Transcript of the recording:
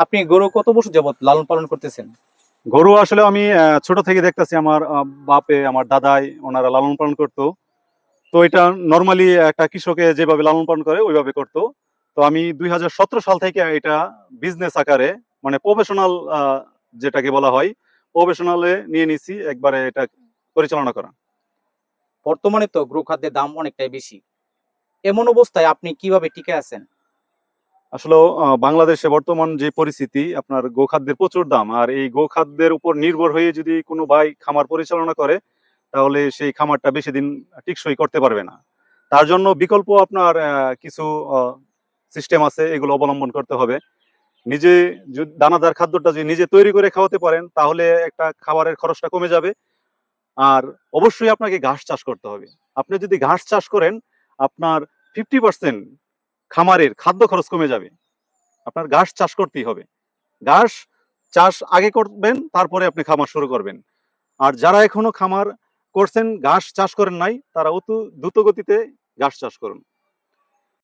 আপনি গরু কত বছর যাবত লালন পালন করতেছেন? গরু আসলে আমি ছোট থেকে দেখতেছি আমার বাপে আমার দাদাই ওনারা লালন পালন করতো। তো এটা নর্মালি একটা কৃষকে যেভাবে লালন পালন করে ওইভাবে করতো। তো আমি 2017 সাল থেকে এটা বিজনেস আকারে মানে প্রফেশনাল যেটাকে বলা হয় প্রফেশনালে নিয়ে নিছি একবারে এটা পরিচালনা করা। বর্তমানে তো গরু খাদ্যের দাম অনেকটাই বেশি। এমন অবস্থায় আপনি কিভাবে টিকে আছেন? আসলে বাংলাদেশে বর্তমান যে পরিস্থিতি আপনার গোখাদ্যের প্রচুর দাম আর এই গোখাদ্যের উপর নির্ভর হয়ে যদি কোনো ভাই খামার পরিচালনা করে তাহলে সেই খামারটা বেশি দিন টিকসই করতে পারবে না। তার জন্য বিকল্প আপনার কিছু সিস্টেম আছে, এগুলো অবলম্বন করতে হবে। নিজে যদি দানাদার খাদ্যটা যদি নিজে তৈরি করে খাওয়াতে পারেন তাহলে একটা খাবারের খরচটা কমে যাবে। আর অবশ্যই আপনাকে ঘাস চাষ করতে হবে। আপনি যদি ঘাস চাষ করেন আপনার 50% খামারের খাদ্য খরচ কমে যাবে। আপনার ঘাস চাষ করতেই হবে। ঘাস চাষ আগে করবেন, তারপরে আপনি খামার শুরু করবেন। আর যারা এখনো খামার করছেন ঘাস চাষ করেন নাই তারা দ্রুত গতিতে ঘাস চাষ করুন।